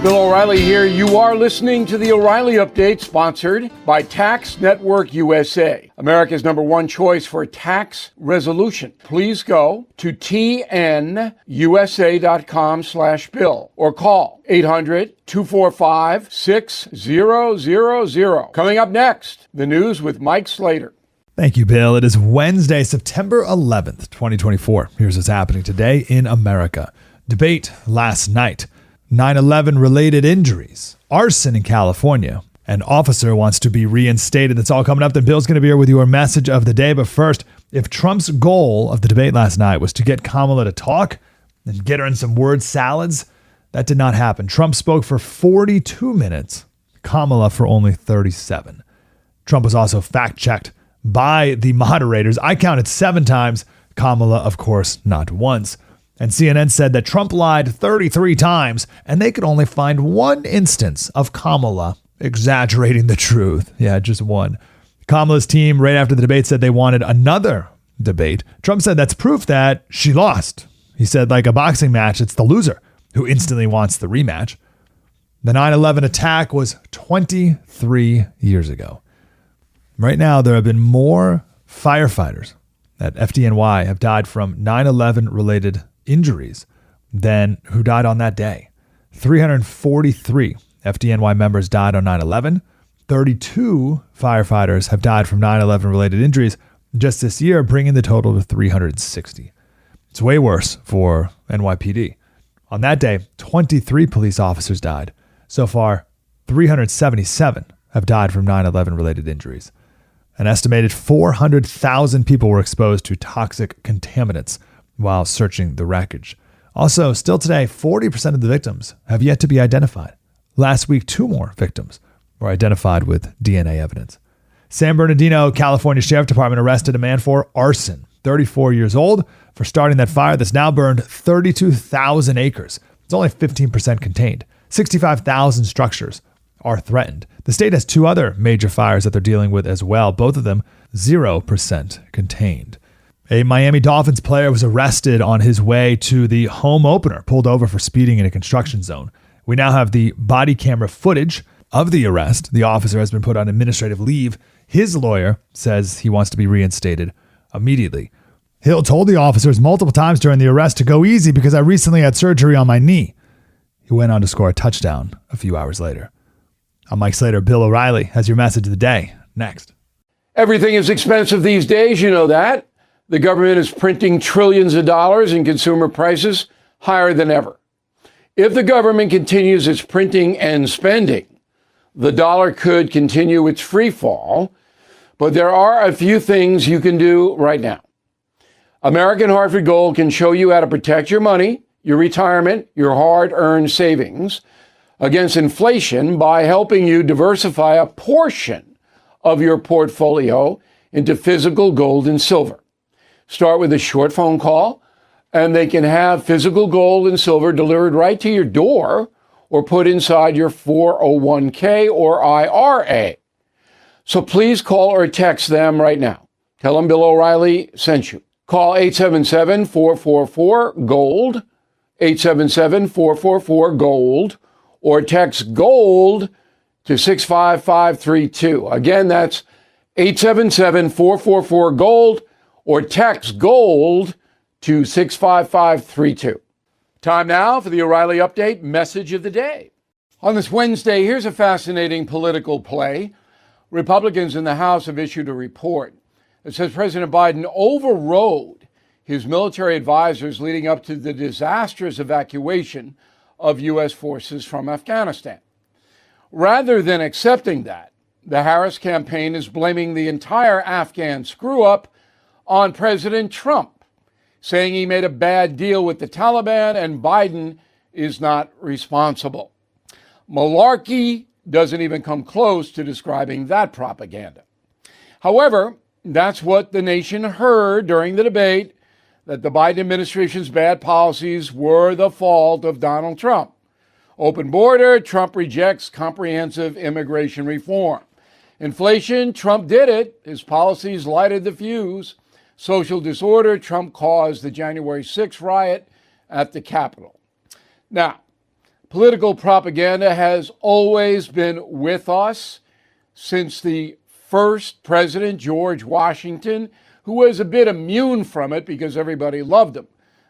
Bill O'Reilly here. You are listening to the O'Reilly Update, sponsored by Tax Network USA, America's #1 choice for tax resolution. Please go to tnusa.com/bill or call 800-245-6000. Coming up next, the news with Mike Slater. Thank you, Bill. It is Wednesday, September 11th, 2024. Here's what's happening today in America. Debate last night. 9/11 related injuries. Arson in California. An officer wants to be reinstated. That's all coming up. Then Bill's going to be here with your message of the day. But first, if Trump's goal of the debate last night was to get Kamala to talk and get her in some word salads, that did not happen. Trump spoke for 42 minutes, Kamala for only 37. Trump was also fact-checked by the moderators. I counted 7 times. Kamala, of course, not once. And CNN said that Trump lied 33 times, and they could only find one instance of Kamala exaggerating the truth. Yeah, just one. Kamala's team, right after the debate, said they wanted another debate. Trump said that's proof that she lost. He said, like a boxing match, it's the loser who instantly wants the rematch. The 9/11 attack was 23 years ago. Right now, there have been more firefighters at FDNY have died from 9/11 related injuries than who died on that day. 343 FDNY members died on 9/11. 32 firefighters have died from 9/11 related injuries just this year, bringing the total to 360. It's way worse for NYPD. On that day, 23 police officers died. So far, 377 have died from 9/11 related injuries. An estimated 400,000 people were exposed to toxic contaminants while searching the wreckage. Also, still today, 40% of the victims have yet to be identified. Last week, 2 more victims were identified with DNA evidence. San Bernardino, California Sheriff Department arrested a man for arson, 34 years old, for starting that fire that's now burned 32,000 acres. It's only 15% contained. 65,000 structures are threatened. The state has 2 other major fires that they're dealing with as well, both of them 0% contained. A Miami Dolphins player was arrested on his way to the home opener, pulled over for speeding in a construction zone. We now have the body camera footage of the arrest. The officer has been put on administrative leave. His lawyer says he wants to be reinstated immediately. Hill told the officers multiple times during the arrest to go easy because I recently had surgery on my knee. He went on to score a touchdown a few hours later. I'm Mike Slater. Bill O'Reilly has your message of the day. Next. Everything is expensive these days, you know that. The government is printing trillions of dollars and consumer prices higher than ever. If the government continues its printing and spending, the dollar could continue its free fall. But there are a few things you can do right now. American Hartford Gold can show you how to protect your money, your retirement, your hard-earned savings against inflation by helping you diversify a portion of your portfolio into physical gold and silver. Start with a short phone call, and they can have physical gold and silver delivered right to your door or put inside your 401k or IRA. So please call or text them right now. Tell them Bill O'Reilly sent you. Call 877-444-GOLD, 877-444-GOLD, or text GOLD to 65532. Again, that's 877-444-GOLD, or text GOLD to 65532. Time now for the O'Reilly Update message of the day. On this Wednesday, here's a fascinating political play. Republicans in the House have issued a report that says President Biden overrode his military advisors leading up to the disastrous evacuation of U.S. forces from Afghanistan. Rather than accepting that, the Harris campaign is blaming the entire Afghan screw-up on President Trump, saying he made a bad deal with the Taliban and Biden is not responsible. Malarkey doesn't even come close to describing that propaganda. However, that's what the nation heard during the debate, that the Biden administration's bad policies were the fault of Donald Trump. Open border, Trump rejects comprehensive immigration reform. Inflation, Trump did it. His policies lighted the fuse. Social disorder, Trump caused the January 6th riot at the Capitol. Now, Political propaganda has always been with us since the first president, George Washington, who was a bit immune from it because everybody loved him.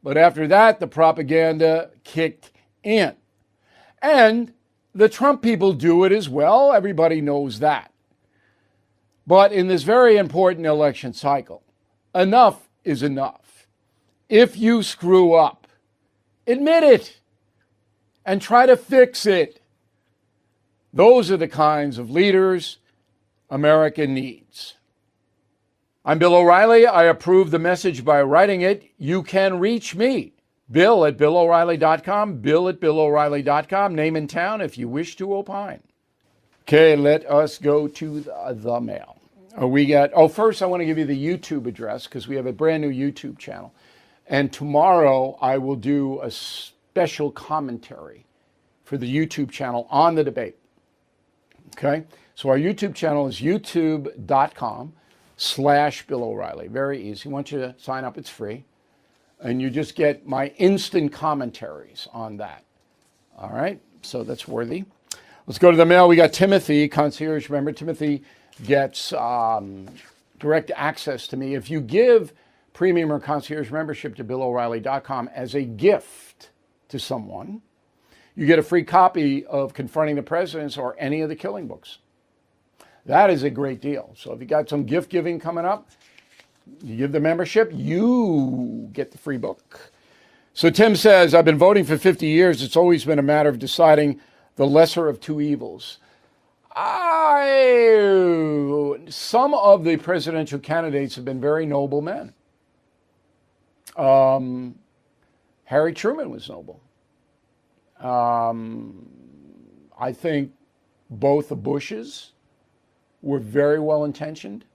But after that, the propaganda kicked in. And the Trump people do it as well. Everybody knows that. But in this very important election cycle, enough is enough. If you screw up, admit it and try to fix it. Those are the kinds of leaders America needs. I'm Bill O'Reilly. I approve the message by writing it. You can reach me, Bill@BillO'Reilly.com, Bill@BillO'Reilly.com, name and town if you wish to opine. Okay, let us go to the mail. First I want to give you the YouTube address because we have a brand new YouTube channel. And tomorrow I will do a special commentary for the YouTube channel on the debate. Okay, so our YouTube channel is youtube.com/Bill O'Reilly. Very easy. Once you sign up, it's free. And you just get my instant commentaries on that. All right, so that's worthy. Let's go to the mail. We got Timothy, concierge member. Timothy gets direct access to me. If you give premium or concierge membership to BillO'Reilly.com as a gift to someone, you get a free copy of Confronting the Presidents or any of the killing books. That is a great deal. So if you got some gift giving coming up, you give the membership, you get the free book. So Tim says, I've been voting for 50 years. It's always been a matter of deciding the lesser of two evils. Some of the presidential candidates have been very noble men. Harry Truman was noble. I think both the Bushes were very well intentioned.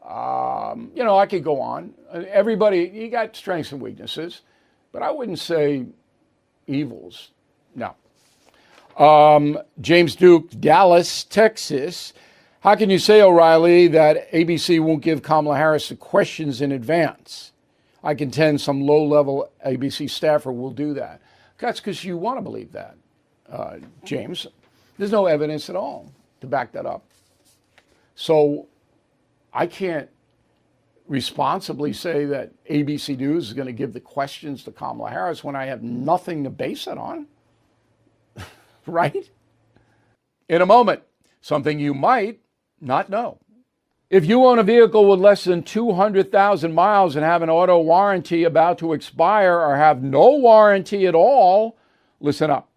I could go on. Everybody, you got strengths and weaknesses, but I wouldn't say evils. No. James Duke, Dallas, Texas. How can you say, O'Reilly, that ABC won't give Kamala Harris the questions in advance? I contend some low-level ABC staffer will do that. That's because you want to believe that, James. There's no evidence at all to back that up. So I can't responsibly say that ABC News is going to give the questions to Kamala Harris when I have nothing to base it on. Right? In a moment, something you might not know. If you own a vehicle with less than 200,000 miles and have an auto warranty about to expire or have no warranty at all, listen up.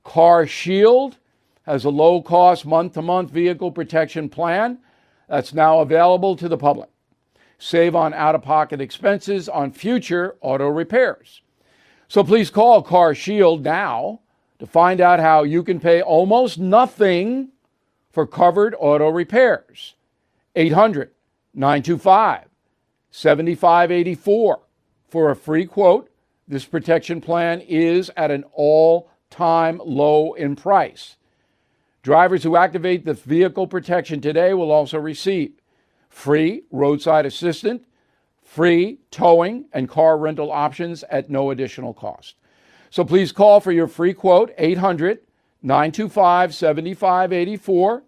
Car Shield has a low-cost month-to-month vehicle protection plan that's now available to the public. Save on out-of-pocket expenses on future auto repairs. So please call Car Shield now to find out how you can pay almost nothing for covered auto repairs. 800-925-7584 for a free quote. This protection plan is at an all-time low in price. Drivers who activate the vehicle protection today will also receive free roadside assistance, free towing, and car rental options at no additional cost. So please call for your free quote, 800-925-7584,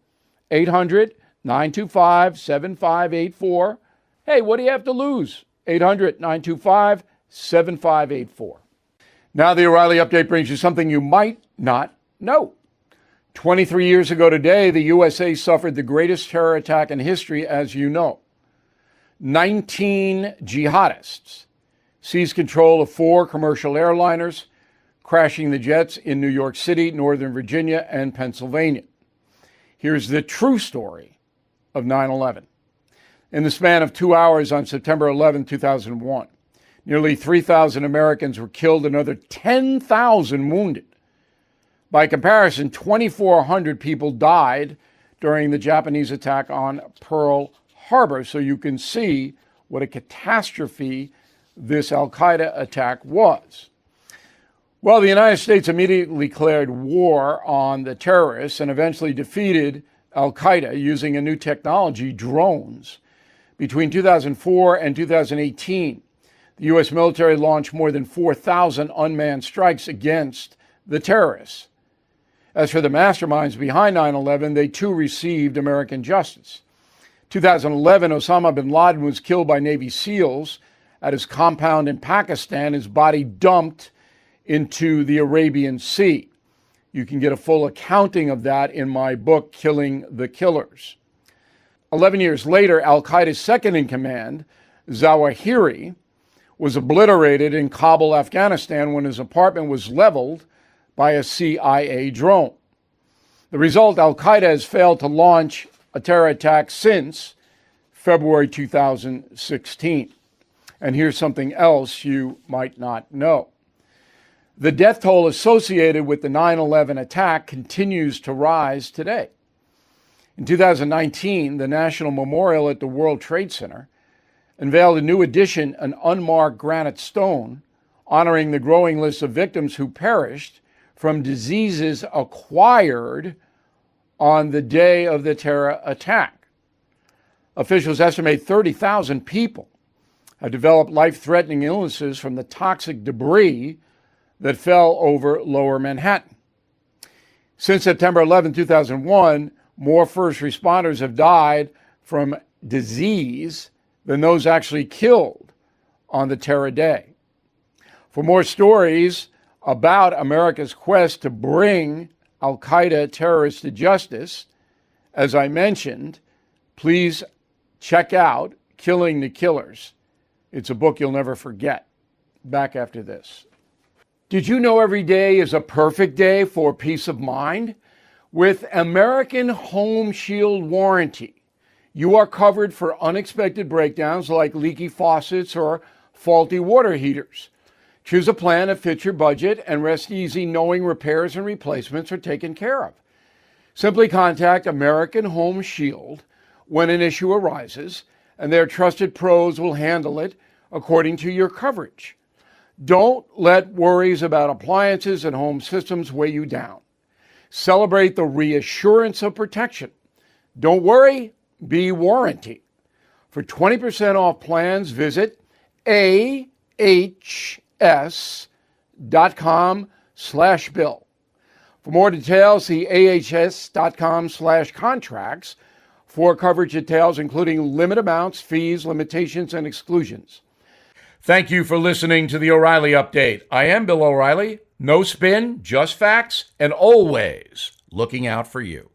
800-925-7584. Hey, what do you have to lose? 800-925-7584. Now the O'Reilly Update brings you something you might not know. 23 years ago today, the USA suffered the greatest terror attack in history, as you know. 19 jihadists seized control of 4 commercial airliners, crashing the jets in New York City, Northern Virginia, and Pennsylvania. Here's the true story of 9/11. In the span of 2 hours on September 11, 2001, nearly 3,000 Americans were killed, another 10,000 wounded. By comparison, 2,400 people died during the Japanese attack on Pearl Harbor, so you can see what a catastrophe this Al-Qaeda attack was. Well, the United States immediately declared war on the terrorists and eventually defeated Al-Qaeda using a new technology, drones. Between 2004 and 2018, the U.S. military launched more than 4,000 unmanned strikes against the terrorists. As for the masterminds behind 9/11, they too received American justice. 2011, Osama bin Laden was killed by Navy SEALs at his compound in Pakistan, his body dumped into the Arabian Sea. You can get a full accounting of that in my book, Killing the Killers. 11 years later, al-Qaeda's second in command, Zawahiri, was obliterated in Kabul, Afghanistan, when his apartment was leveled by a CIA drone. The result, al-Qaeda has failed to launch a terror attack since February 2016. And here's something else you might not know. The death toll associated with the 9/11 attack continues to rise today. In 2019, the National Memorial at the World Trade Center unveiled a new addition, an unmarked granite stone, honoring the growing list of victims who perished from diseases acquired on the day of the terror attack. Officials estimate 30,000 people have developed life-threatening illnesses from the toxic debris that fell over Lower Manhattan. Since September 11, 2001, more first responders have died from disease than those actually killed on the terror day. For more stories about America's quest to bring al-Qaeda terrorists to justice, as I mentioned, please check out Killing the Killers. It's a book you'll never forget. Back after this. Did you know every day is a perfect day for peace of mind? With American Home Shield Warranty, you are covered for unexpected breakdowns like leaky faucets or faulty water heaters. Choose a plan that fits your budget and rest easy knowing repairs and replacements are taken care of. Simply contact American Home Shield when an issue arises, and their trusted pros will handle it according to your coverage. Don't let worries about appliances and home systems weigh you down. Celebrate the reassurance of protection. Don't worry, be warranty. For 20% off plans, visit ahs.com/bill. For more details, see ahs.com/contracts for coverage details, including limit amounts, fees, limitations, and exclusions. Thank you for listening to the O'Reilly Update. I am Bill O'Reilly. No spin, just facts, and always looking out for you.